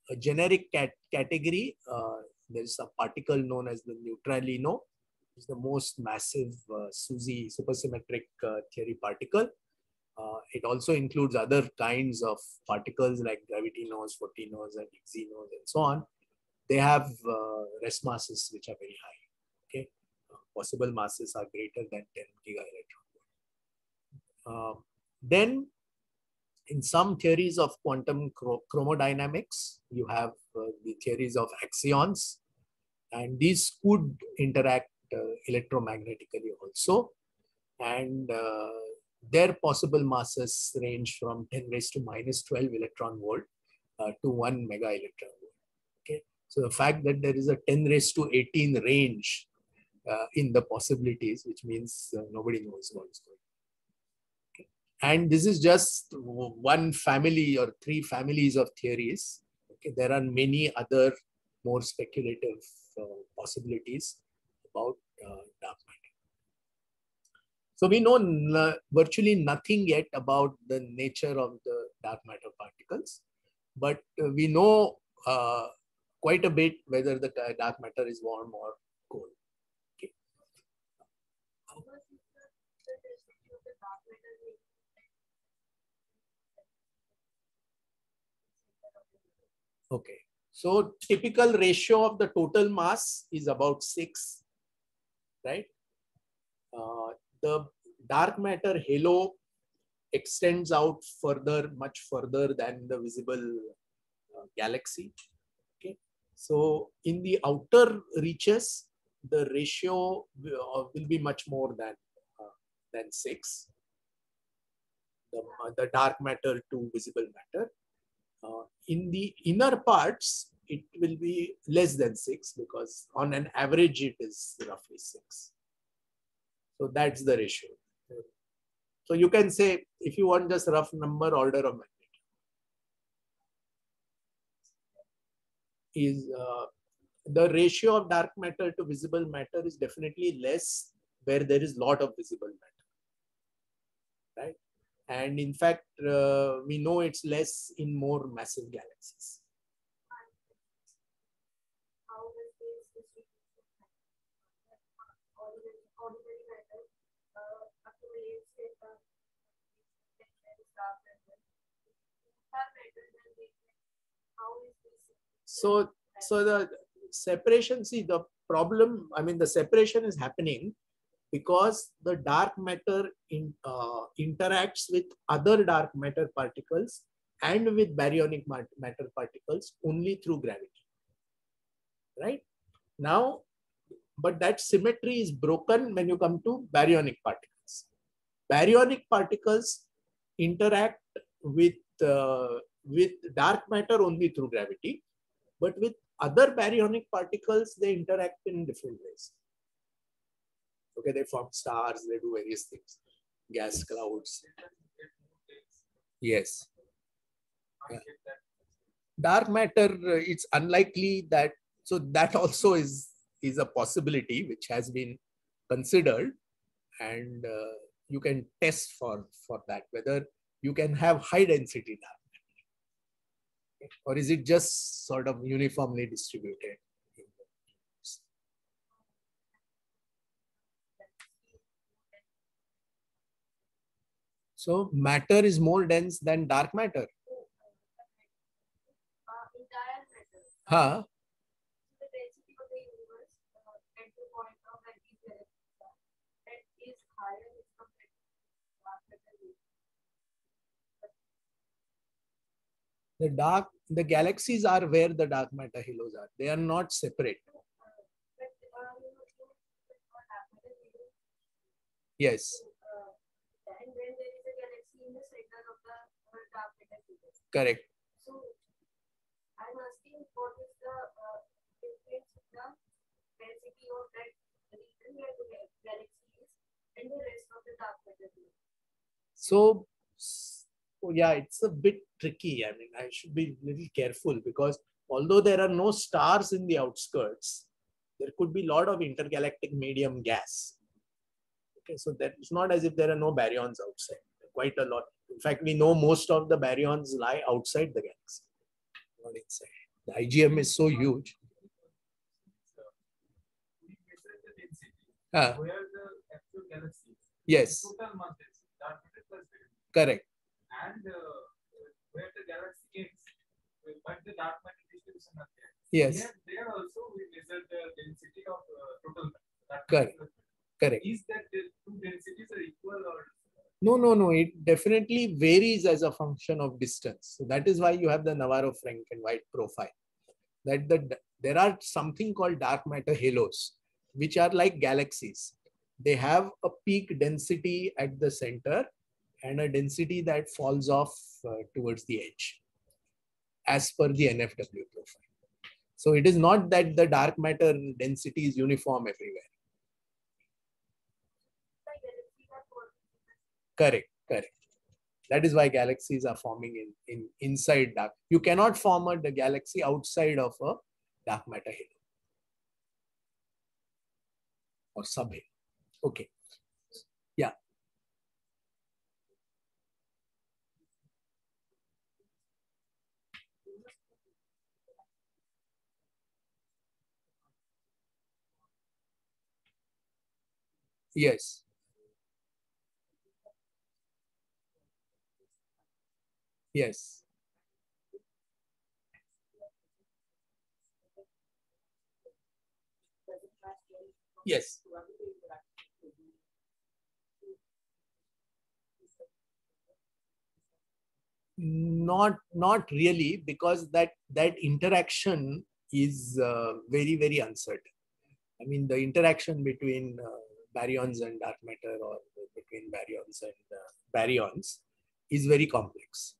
A generic category, there is a particle known as the neutralino. It's the most massive SUSY supersymmetric theory particle. It also includes other kinds of particles like gravitinos, photinos, and excinos, and so on. They have rest masses which are very high. Okay, possible masses are greater than 10 gigaelectron volt. Then In some theories of quantum chromodynamics, you have the theories of axions, and these could interact electromagnetically also. And their possible masses range from 10 raised to minus 12 electron volt to 1 mega electron volt. Okay, so the fact that there is a 10 raised to 18 range in the possibilities, which means nobody knows what's going on. Okay. And this is just one family or three families of theories. Okay, there are many other more speculative possibilities about dark matter. So we know virtually nothing yet about the nature of the dark matter particles, but we know quite a bit whether the dark matter is warm or cold. Okay. Okay. So typical ratio of the total mass is about 6, right? The dark matter halo extends out further, much further than the visible galaxy. Okay, so in the outer reaches, the ratio will be much more than 6. The dark matter to visible matter. In the inner parts, it will be less than 6 because on an average it is roughly 6. So that's the ratio. So you can say, if you want just rough number, order of magnitude is the ratio of dark matter to visible matter is definitely less where there is lot of visible matter, right? And in fact, we know it's less in more massive galaxies. So the separation, see the problem, I mean the separation is happening because the dark matter interacts with other dark matter particles and with baryonic matter particles only through gravity, right? Now, but that symmetry is broken when you come to baryonic particles. Baryonic particles interact with dark matter only through gravity, but with other baryonic particles, they interact in different ways. Okay, they form stars, they do various things, gas clouds. Yes. Yeah. Dark matter, it's unlikely that, so that also is a possibility which has been considered, and you can test for that, whether you can have high density dark matter, or is it just sort of uniformly distributed? So matter is more dense than dark matter. Huh? The galaxies are where the dark matter halos are. They are not separate. Yes. Correct. So I'm asking what is the difference in the density of that region where the galaxy is and the rest of the dark matter. So yeah, it's a bit tricky. I mean, I should be a little careful because although there are no stars in the outskirts, there could be a lot of intergalactic medium gas. Okay, so that it's not as if there are no baryons outside. Quite a lot. In fact, we know most of the baryons lie outside the galaxy, not inside. The IGM is so huge. Where the actual galaxy is. Yes. Total mass density, dark matter plus baryonic. Correct. And where the galaxy ends, but the dark matter distribution are there. Yes. There also we measure the density of total matter. Correct. Correct. Is that the two densities are equal or? No. It definitely varies as a function of distance. So that is why you have the Navarro-Frank and White profile. There are something called dark matter halos, which are like galaxies. They have a peak density at the center and a density that falls off towards the edge, as per the NFW profile. So it is not that the dark matter density is uniform everywhere. Correct. That is why galaxies are forming inside dark. You cannot form a galaxy outside of a dark matter halo or subhalo. Okay. Yeah. Yes. Yes. Yes. Not really, because that interaction is very uncertain. I mean, the interaction between baryons and dark matter, or between baryons and baryons, is very complex.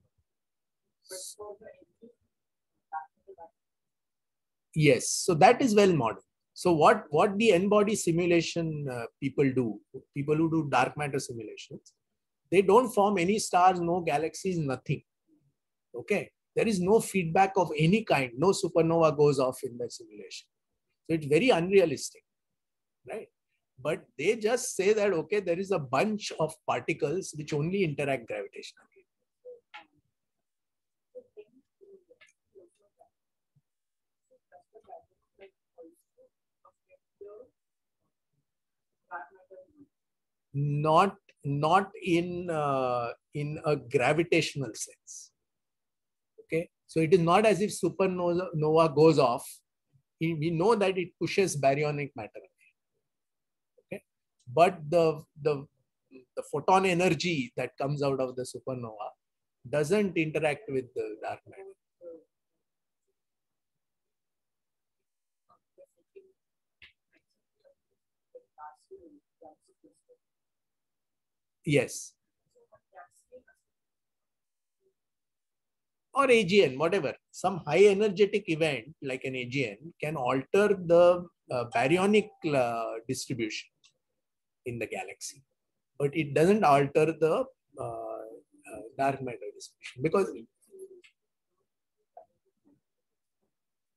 Yes, so that is well modeled. So what the n-body simulation people do, people who do dark matter simulations, they don't form any stars, no galaxies, nothing. Okay, there is no feedback of any kind, no supernova goes off in the simulation. So it's very unrealistic, right? But they just say that, okay, there is a bunch of particles which only interact gravitationally. Not in a gravitational sense. Okay, so it is not as if supernova goes off. We know that it pushes baryonic matter away. Okay, but the photon energy that comes out of the supernova doesn't interact with the dark matter. Yes. Or AGN, whatever. Some high energetic event like an AGN can alter the baryonic distribution in the galaxy, but it doesn't alter the dark matter distribution, because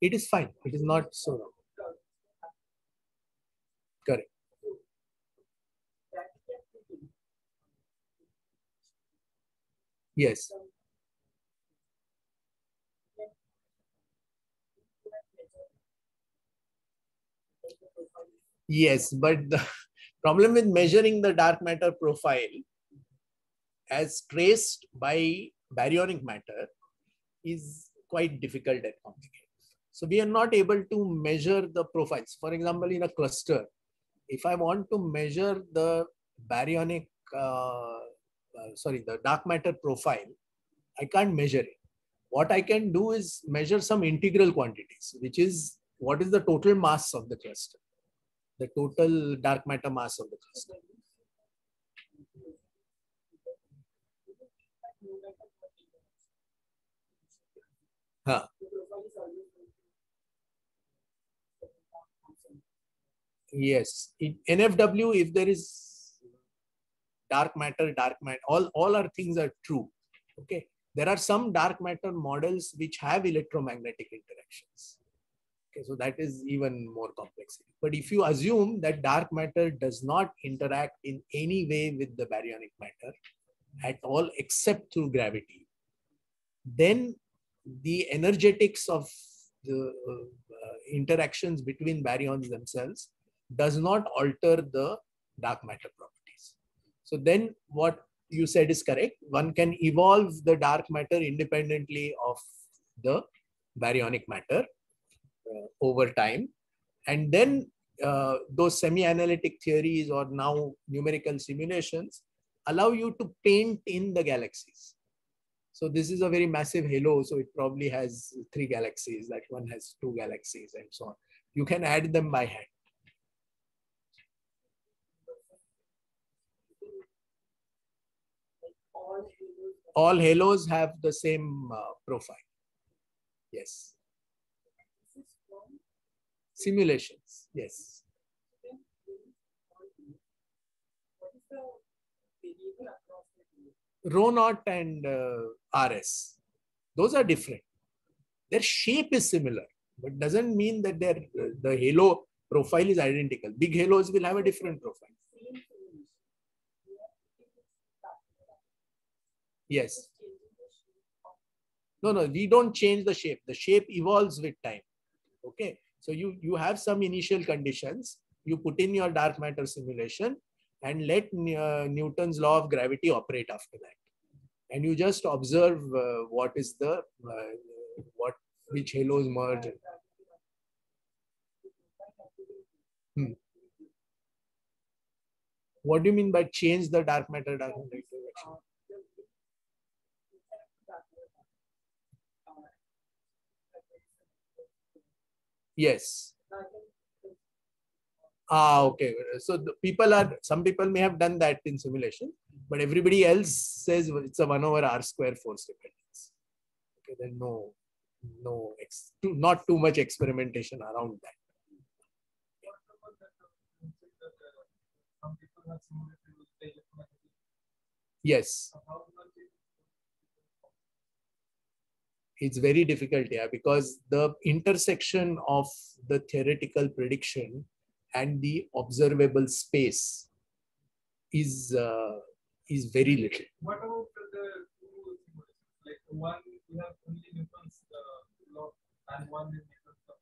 it is fine. It is not so wrong. Correct. Yes. Yes, but the problem with measuring the dark matter profile as traced by baryonic matter is quite difficult and complicated. So we are not able to measure the profiles. For example, in a cluster, if I want to measure the baryonic, the dark matter profile, I can't measure it. What I can do is measure some integral quantities, which is what is the total mass of the cluster, the total dark matter mass of the cluster. Huh. Yes, in NFW, if there is dark matter, all our things are true. Okay, there are some dark matter models which have electromagnetic interactions. Okay, so that is even more complexity. But if you assume that dark matter does not interact in any way with the baryonic matter at all except through gravity, then the energetics of the interactions between baryons themselves does not alter the dark matter properties. So then what you said is correct. One can evolve the dark matter independently of the baryonic matter over time. And then those semi-analytic theories or now numerical simulations allow you to paint in the galaxies. So this is a very massive halo. So it probably has 3 galaxies. That one has 2 galaxies and so on. You can add them by hand. All halos have the same profile. Yes. Simulations. Yes. Rho naught and RS. Those are different. Their shape is similar, but doesn't mean that the halo profile is identical. Big halos will have a different profile. Yes. No, we don't change the shape. The shape evolves with time. Okay. So you have some initial conditions. You put in your dark matter simulation and let Newton's law of gravity operate after that. And you just observe what is the which halos merge. What do you mean by change the dark matter direction? Yes. Okay. So some people may have done that in simulation, but everybody else says it's a 1 over r square force dependence. Okay, then not too much experimentation around that. Yes. It's very difficult, yeah, because the intersection of the theoretical prediction and the observable space is very little. What about the two simulations? Like one you have only Newton's law and one is Newton's law.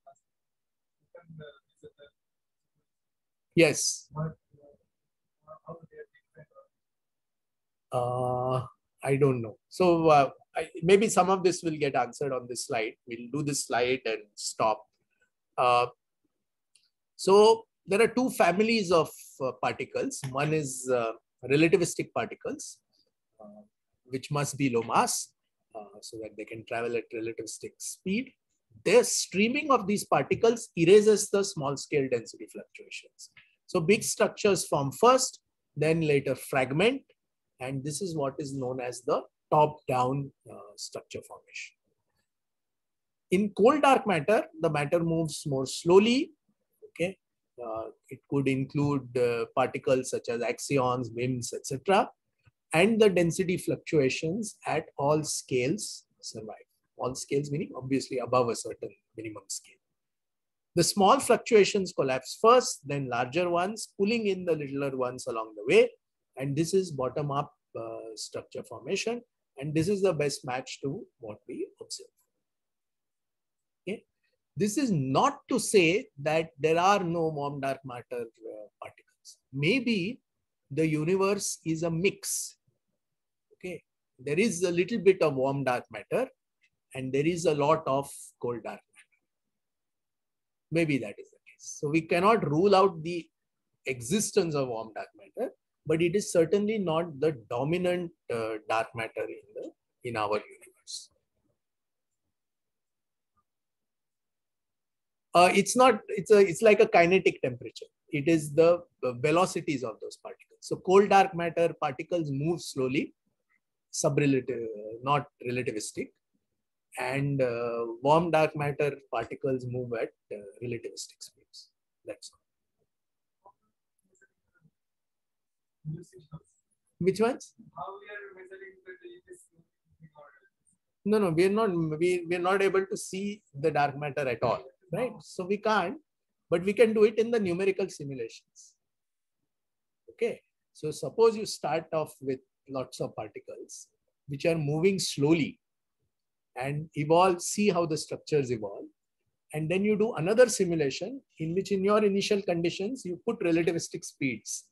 Yes. How they are different? I don't know. So maybe some of this will get answered on this slide. We'll do this slide and stop. So there are 2 families of particles. One is relativistic particles, which must be low mass so that they can travel at relativistic speed. The streaming of these particles erases the small scale density fluctuations. So big structures form first, then later fragment. And this is what is known as the top-down structure formation. In cold dark matter, the matter moves more slowly. Okay, it could include particles such as axions, WIMPs, etc. And the density fluctuations at all scales survive. All scales meaning obviously above a certain minimum scale. The small fluctuations collapse first, then larger ones, pulling in the littler ones along the way. And this is bottom-up structure formation. And this is the best match to what we observe. Okay. This is not to say that there are no warm dark matter particles. Maybe the universe is a mix. Okay. There is a little bit of warm dark matter and there is a lot of cold dark matter. Maybe that is the case. So we cannot rule out the existence of warm dark matter, but it is certainly not the dominant dark matter in our universe. It's like a kinetic temperature. It is the velocities of those particles. So cold dark matter particles move slowly, subrelative, not relativistic, and warm dark matter particles move at relativistic speeds. That's all. Which ones? How we are measuring the No, we're not able to see the dark matter at all, right? So we can't, but we can do it in the numerical simulations. Okay. So suppose you start off with lots of particles which are moving slowly and evolve, see how the structures evolve. And then you do another simulation in which in your initial conditions, you put relativistic speeds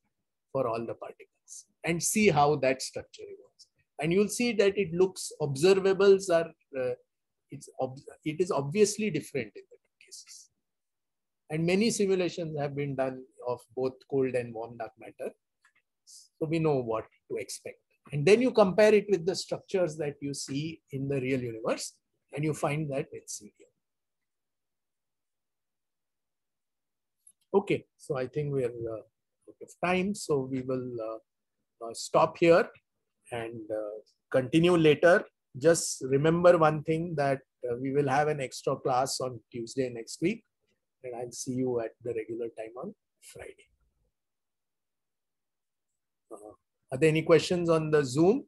for all the particles and see how that structure evolves. And you'll see that it looks, observables are, it is obviously different in the two cases. And many simulations have been done of both cold and warm dark matter. So we know what to expect. And then you compare it with the structures that you see in the real universe, and you find that it's medium. Okay, so I think we're out of time. So we will stop here and continue later. Just remember one thing, that we will have an extra class on Tuesday next week, and I'll see you at the regular time on Friday. Are there any questions on the Zoom?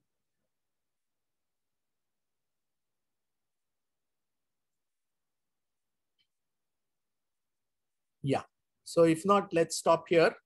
Yeah. So if not, let's stop here.